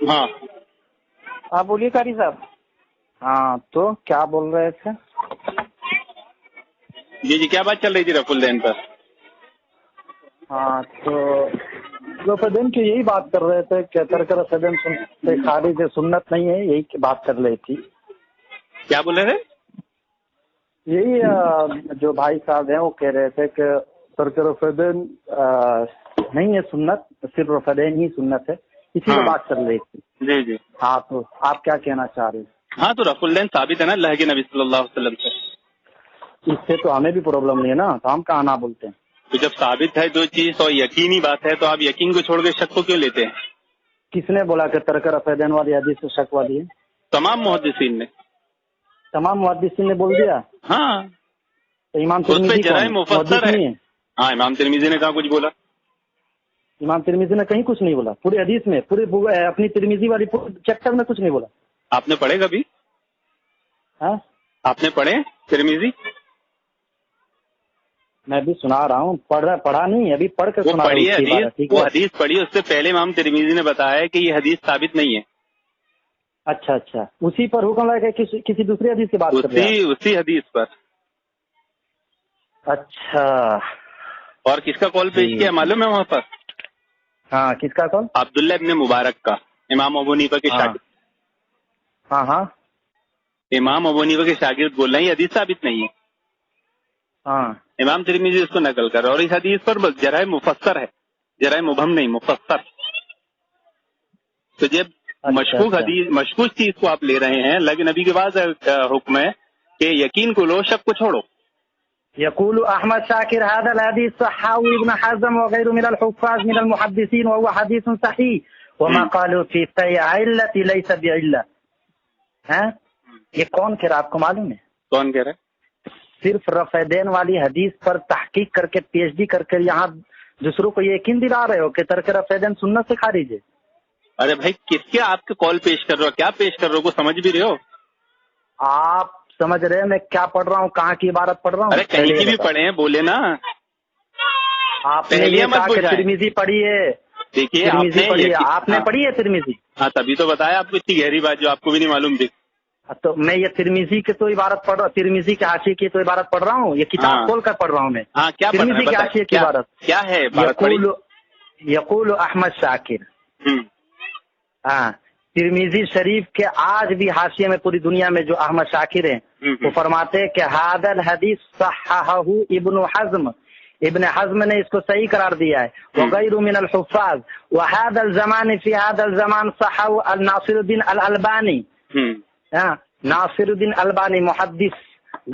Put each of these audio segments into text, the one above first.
ہاں آپ بولیے قاری صاحب. ہاں تو کیا بول رہے تھے؟ جی کیا بات چل رہی تھی رفع الدین پر؟ ہاں تو رفع الدین کی یہی بات کر رہے تھے کہ ترک رفع الدین سے خارج سنت نہیں ہے، یہی بات کر رہی تھی. کیا بول رہے تھے؟ یہی جو بھائی صاحب ہیں وہ کہہ رہے تھے کہ ترک رفع الدین نہیں ہے سنت، صرف رفع الدین ہی سنت ہے، اسی پہ بات کر رہی تھی. جی جی ہاں تو آپ کیا کہنا چاہ رہے ہیں؟ ہاں تو رفع الدین ثابت ہے نا اللہ کے نبی صلی اللہ علیہ وسلم سے. اس سے تو ہمیں بھی پرابلم نہیں ہے نا، تو ہم کہاں نہ بولتے ہیں. تو جب ثابت ہے جو چیز اور یقینی بات ہے تو آپ یقین کو چھوڑ کے شک کو کیوں لیتے ہیں؟ کس نے بولا کہ ترک رفع الدین والی حدیث سے شک والی ہے؟ تمام محدثین نے. تمام محدثین نے بول دیا. ہاں تو امام اس پہ ترمذی کون جرائم ہے؟ مفسر محدث ہے. نہیں ہے. ہاں امام ترمذی نے کہاں کچھ بولا؟ امام ترمذی نے کہیں کچھ نہیں بولا، پوری حدیث میں، پوری اپنی ترمذی والی چیپٹر میں کچھ نہیں بولا. آپ نے پڑھے کبھی؟ ہاں آپ نے پڑھے ترمذی؟ میں بھی سنا رہا ہوں، پڑھا نہیں، ابھی پڑھ کے وہ سنا رہا ہوں پڑھی اس کی حدیث، عبارت. ٹھیک وہ ہے. حدیث پڑھی، اس سے پہلے امام ترمذی نے بتایا کہ یہ حدیث ثابت نہیں ہے. اچھا اچھا، اسی پر حکم ہے کہ کسی دوسری حدیث کی بات کر رہے ہیں اسی حدیث پر. آپ؟ اچھا اور کس کا قول پیش کیا معلوم ہے وہاں پر؟ ہاں کس کا کون؟ عبداللہ ابن مبارک کا، امام ابو حنیفہ کے شاگرد. ہاں ہاں امام ابو حنیفہ کے شاگرد بول رہے ہیں یہ حدیث ثابت نہیں ہے. ہاں امام ترمذی اس کو نقل کر رہا ہے اور اس حدیث پر بس جرائم مفسر ہے، جرائم مبہم نہیں، مفسر. تو جب مشکوک حدیث، مشکوک چیز کو آپ لے رہے ہیں، لیکن نبی کے بعد حکم ہے کہ یقین کو لو، شک کو چھوڑو. يقول احمد شاكر هذا الحديث صححه ابن حزم وغيره من الحفاظ من المحدثين وهو حديث صحيح وما قالوا في علة ليس بعلة. ہاں یہ کون کہہ رہا آپ کو معلوم ہے؟ کون کہہ رہا ہے؟ صرف رفع الدین والی حدیث پر تحقیق کر کے پی ایچ ڈی کر کے یہاں دوسروں کو یہ یقین دلا رہے ہو کہ ترک رفع الدین سنت سے خارج ہے. ارے بھائی کس کے آپ کے کال پیش کر رہے ہو؟ کیا پیش کر رہے ہو؟ کو سمجھ بھی رہے ہو؟ آپ سمجھ رہے ہیں میں کیا پڑھ رہا ہوں، کہاں کی عبارت پڑھ رہا ہوں؟ ارے کہیں کی بھی پڑھے ہیں، بولے نا. آپ نے یہ کہا کہ ترمذی پڑھی ہے. دیکھیے ترمذی پڑھی ہے، آپ نے پڑھی ہے ترمذی؟ ہاں تبھی تو بتایا آپ کو اتنی گہری بات جو آپ کو بھی نہیں معلوم تھی. تو میں یہ ترمذی کی تو عبارت پڑھ رہا ہوں، ترمذی کے حاشیے کی تو عبارت پڑھ رہا ہوں، یہ کتاب کھول کر پڑھ رہا ہوں میں. ہاں کیا ترمذی کے حاشیے کی عبارت کیا ہے؟ یقول احمد شاکر. ہاں ترمذی شریف کے آج بھی حاشیے میں پوری دنیا میں جو احمد شاکر ہیں وہ فرماتے ہیں کہ هذا الحدیث صححه ابن حزم، ابن حزم نے اس کو صحیح قرار دیا ہے. وغیر من الحفاظ وهذا الزمان في هذا الزمان صححه الناصر الدین الالبانی. ناصر الدین البانی محدث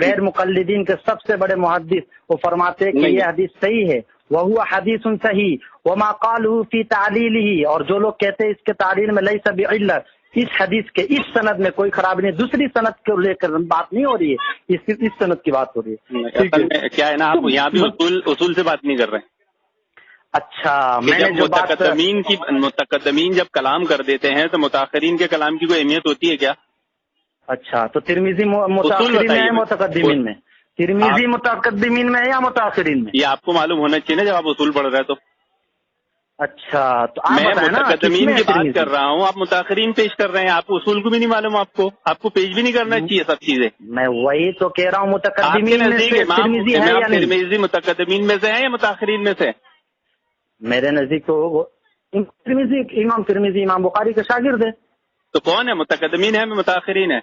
غیر مقلدین کے سب سے بڑے محدث، وہ فرماتے ہیں کہ یہ حدیث صحیح ہے. وهو حدیث صحیح وما قالوا في تعلیلہ، اور جو لوگ کہتے ہیں اس کے تعلیل میں لیس بعلت، اس حدیث کے اس سند میں کوئی خرابی نہیں. دوسری سند کو لے کر بات نہیں ہو رہی ہے، اس سند کی بات ہو رہی ہے. کیا ہے نا، آپ یہاں بھی اصول سے بات نہیں کر رہے ہیں. اچھا میں نے جو متقدمین جب کلام کر دیتے ہیں تو متاخرین کے کلام کی کوئی اہمیت ہوتی ہے کیا؟ اچھا تو ترمذی متاخرین میں ہے متقدمین میں؟ ترمذی متقدمین میں ہے یا متاخرین میں؟ یہ آپ کو معلوم ہونا چاہیے نا جب آپ اصول پڑھ رہے ہیں تو. اچھا تو آپ میں بتائیں نا متقدمین کی بات کر رہا ہوں، آپ متاخرین پیش کر رہے ہیں. آپ اصول کو بھی نہیں معلوم، آپ کو پیش بھی نہیں کرنا چاہیے سب چیزیں. میں وہی تو کہہ رہا ہوں، متقدمین میں سے ترمذی ہے یا نہیں؟ ترمذی متقدمین میں سے ہے یا متاخرین میں سے؟ میرے نزدیک تو امام ترمذی امام بخاری کے شاگرد ہے. تو کون ہے متقدمین ہے متاخرین ہے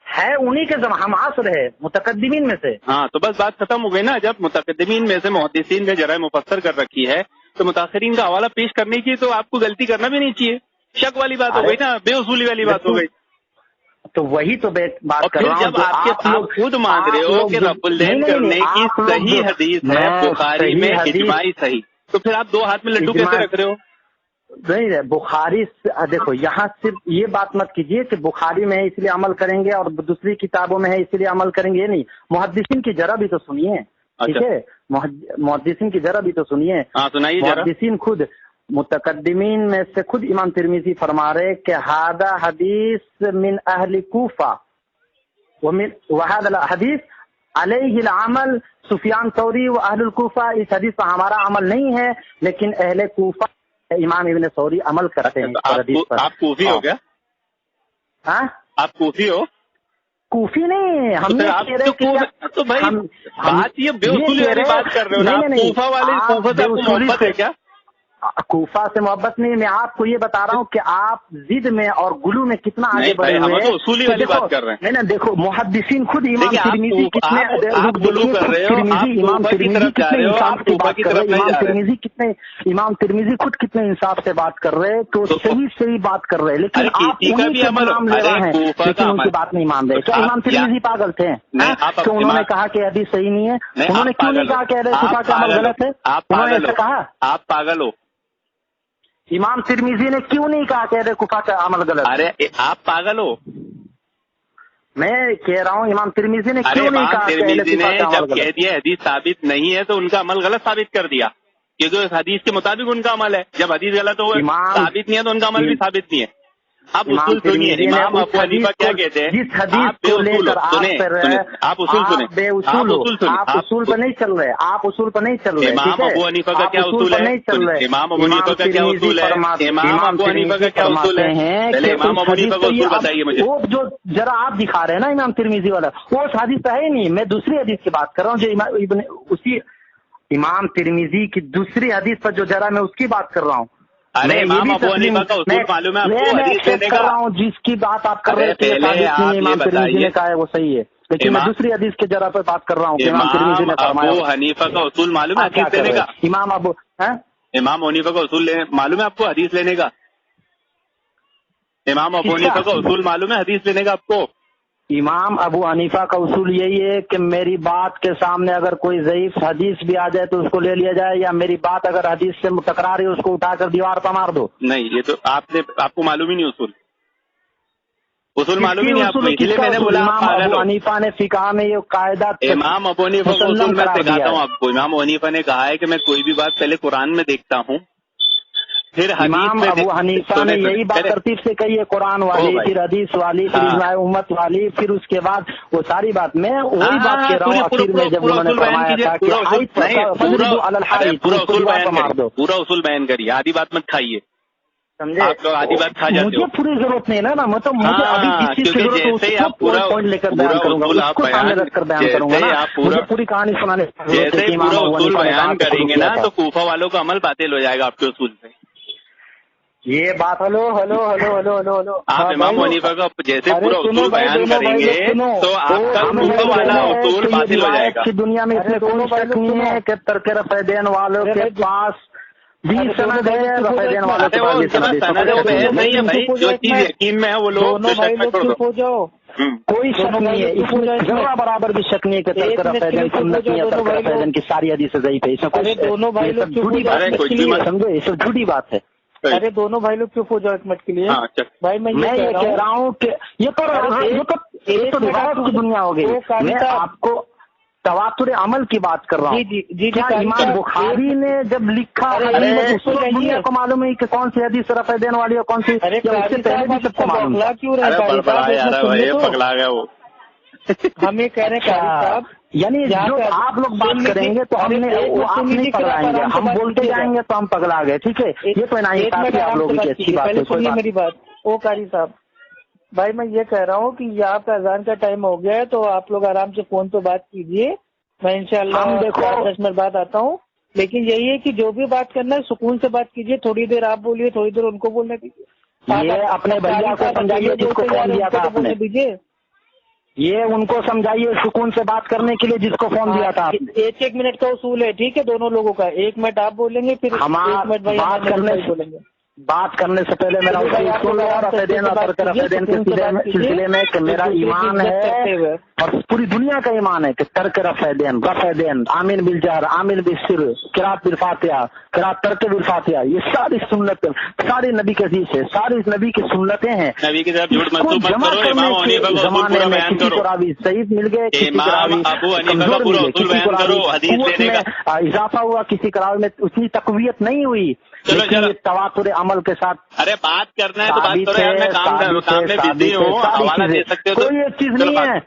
انہی کے ہم عصر ہے متقدمین میں سے. ہاں تو بس بات ختم ہو گئی نا. جب متقدمین میں سے محدثین نے جرائم مفسر کر رکھی ہے تو متاخرین کا حوالہ پیش کرنے کی تو آپ کو غلطی کرنا بھی نہیں چاہیے. شک والی بات ہو گئی نا، بے اصولی والی بات ہو گئی. تو وہی تو بات کر رہا ہوں. جب آپ خود مان رہے ہو کہ رفع الدین کرنے کی صحیح حدیث ہے بخاری میں اجماعی صحیح، تو پھر آپ دو ہاتھ میں لڈو کیسے رکھ رہے ہو؟ نہیں بخاری دیکھو یہاں صرف یہ بات مت کیجیے کہ بخاری میں ہے اس لیے عمل کریں گے اور دوسری کتابوں میں ہے اس لیے عمل کریں گے. یہ نہیں، محدثین کی ذرا بھی تو سنیے. ٹھیک ہے، محدثین کی ذرا بھی تو سنیے. محدثین خود متقدمین میں سے خود امام ترمذی فرما رہے کہ ہذا حدیث من اہل کوفہ وهذا الحدیث علیہ العمل سفیان ثوری و اہل الکوفہ. اس حدیث پر ہمارا عمل نہیں ہے لیکن اہل کوفہ इमाम इब्न सौरी अमल करते हैं इस हदीस पर। आप कूफी हो क्या? हाँ, आप कूफी हो? कूफी नहीं, हम तो भाई बात ये बेउसूली वाली बात कर रहे हो ना, कूफा वाले कूफा से आपको मोहब्बत है क्या? कूफा से मोहब्बत नहीं, मैं आपको ये बता रहा हूँ कि आप जिद में और गुलू में कितना आगे बढ़े हुए हैं। तो उसूली वाली बात कर रहे हैं। नहीं ना, देखो मुहद्दिसीन खुद इमाम तिरमिजी कितने आप गुलू कर रहे हो, इमाम तिरमिजी कितने इंसाफ से बात कर रहे हैं, इमाम तिरमिजी खुद कितने इंसाफ से बात कर रहे हैं, तो सही बात कर रहे हैं, लेकिन आप उन्हीं के नाम ले रहे हैं, लेकिन उनकी बात नहीं मान रहे। क्या इमाम तिरमिजी पागल थे? तो उन्होंने कहा कि हदीस सही नहीं है? उन्होंने क्यों नहीं कहा कि कूफा का अमल गलत है? उन्होंने ऐसा कहा? आप पागल हो। इमाम तिरमिजी ने क्यों नहीं कहा कि कूफा का अमल गलत? अरे आप पागल हो। मैं कह रहा हूँ इमाम तिरमिजी ने क्यों नहीं कहा? तिरमिजी ने जब कह दिया हदीस साबित नहीं है तो उनका अमल गलत साबित कर दिया, क्योंकि उस हदीस के मुताबिक उनका अमल है। जब हदीस गलत हो साबित नहीं है तो उनका अमल भी साबित नहीं है। आप उसूल सुनिए, इमाम अबू हनीफा क्या कहते हैं? जिस हदीस को लेकर आप उसूल सुने, आप उसूल पर नहीं चल रहे, आप उसूल पर नहीं चल रहे। इमाम अबू हनीफा का क्या उसूल है? इमाम अबू हनीफा का क्या उसूल है? इमाम अबू हनीफा का क्या उसूल है? पहले इमाम अबू हनीफा का उसूल बताइए मुझे। वो जो जरा आप दिखा रहे हैं ना इमाम तिरमिजी वाला, वो हदीस तो है ही नहीं। मैं दूसरी हदीस की बात कर रहा हूँ, जो उसी इमाम तिरमिजी की दूसरी हदीस पर जो जरा मैं उसकी बात कर रहा हूँ। अरे इमाम अबू हनीफा का उसूल मालूम है आपको? हदीस लेने का जिसकी बात आप कर रहे थे इमाम तिरमिजी ने कहा है वो सही है, लेकिन मैं दूसरी हदीस के जरा पर बात कर रहा हूँ। इमाम तिरमिजी ने फरमाया अबू हनीफा का उसूल मालूम है हदीस लेने का? इमाम हनीफा का उसूल मालूम है आपको हदीस लेने का? इमाम अबू हनीफा का उसूल मालूम है हदीस लेने का आपको? इमाम अबू हनीफा का उसूल यही है कि मेरी बात के सामने अगर कोई ज़ईफ हदीस भी आ जाए तो उसको ले लिया जाए, या मेरी बात अगर हदीस से टकरा रही है उसको उठाकर दीवार पर मार दो। नहीं, ये तो आपको मालूम ही नहीं उसूल मालूम ही नहीं आपको, इसलिए मैंने बोला इमाम अबू हनीफा ने फिक़ह में ये कायदा इमाम अबू हनीफा का उसूल मैं सिखाता हूँ आपको। इमाम अबू हनीफा ने कहा है कि मैं कोई भी बात पहले कुरान में देखता हूँ, फिर इमाम अबू हनीफा ने यही बात तरतीब से कही है, कुरान वाली, फिर हदीस वाली, फिर इजमाए उम्मत वाली, फिर उसके बाद वो सारी बात। मैं वही बात कह रहा हूँ आखिर में जब उन्होंने फरमाया था कि पूरा उसूल बयान करिए, आधी बात मत खाइए। समझे? आप लोग आधी बात खा जाते हो। मुझे पूरी जरूरत नहीं है ना, मतलब मुझे अभी जिस चीज की जरूरत है उसको पूरा पॉइंट लेकर बयान करूंगा, उसको सामने रखकर बयान करूंगा ना। मुझे पूरी कहानी सुनाने जैसे पूरा उसूल बयान करेंगे ना तो कूफा वालों का अमल बातिल हो जाएगा आपके उसूल से। ये बात हेलो आप इमाम हनीफा का जैसे पूरा उसूल बयान करेंगे तो आपका कूफा वाला उसूल बातिल हो जाएगा। दुनिया में इसमें कोई शक नहीं है कि तर्क रफ़े देन वालों के पास 20 सनद है, रफ़े देन वालों के पास 20 सनद है। नहीं है भाई, जो चीज यकीन में है वो लोग हो जाओ, कोई शक नहीं है इसमें, जरा बराबर भी शक नहीं है कि तर्क रफ़े देन सुन्नत नहीं है, तर्क रफ़े देन की सारी हदीसें ज़ईफ़ है। इसमें कोई दोनों भाई लोग झूठी बात है, समझो ये सब झूठी बात है। अरे दोनों भाई लोग चुप हो जाओ एक मिनट के लिए। भाई मैं ये कह रहा हूँ कि ये तो रिवायत की दुनिया हो गई। मैं आपको तवातुर अमल की बात कर रहा हूँ। क्या इमाम बुखारी ने जब लिखा उसको दुनिया को मालूम है कि कौन सी हदीस रफ़े देने वाली है कौन सी? उससे पहले भी सबको मालूम है। क्यों पगला गया वो। हम ये कह रहे हैं साहब, यानी जो आप लोग बात करेंगे तो हमने वो आप नहीं पगलाएंगे, हम बोलते जाएंगे तो हम पगला गए। ठीक है, ये तो नाइंसाफी आप लोगों की अच्छी बात है। सुनिए मेरी बात। ओ कारी साहब, भाई मैं ये कह रहा हूँ कि यहाँ पे अजान का टाइम हो गया है तो आप लोग आराम से फोन पे बात कीजिए, मैं इंशाल्लाह 10 मिनट बाद आता हूँ। लेकिन यही है कि जो भी बात करना है सुकून से बात कीजिए, थोड़ी देर आप बोलिए, थोड़ी देर उनको बोलने दीजिए। ये अपने भैया को समझाइए जिसको फोन दिया था आपने, दीजिए ये उनको समझाइए सुकून से बात करने के लिए जिसको फोन दिया था। एक मिनट का उसूल है, ठीक है, दोनों लोगों का। 1 मिनट आप बोलेंगे, फिर 1 मिनट भाई बोलेंगे। बात करने से पहले मेरा सिलसिले में कि मेरा ईमान है और पूरी दुनिया का ईमान है कि तर्क रफ़ेदेन आमीन बिल जहर, आमीन बिल सिर, किरात बिल फातिहा, किरात तर्क बिल फातिहा, ये सारी सुन्नत सारी नबी के हदीस है, सारी नबी की सुन्नतें हैं। नबी के साथ झूठ मत जमा करने के जमाने में किसी को रावी सही मिल गए, किसी को रावी कमजोर मिल गए, किसी को रावी में इजाफा हुआ, किसी को रावी में उतनी तकवीयत नहीं हुई। लेकिन तवातुर अमल के साथ अरे बात करना है तो बात करो यार, मैं काम में बिजी हूँ, हवाला दे सकते हो। कोई एक चीज नहीं है,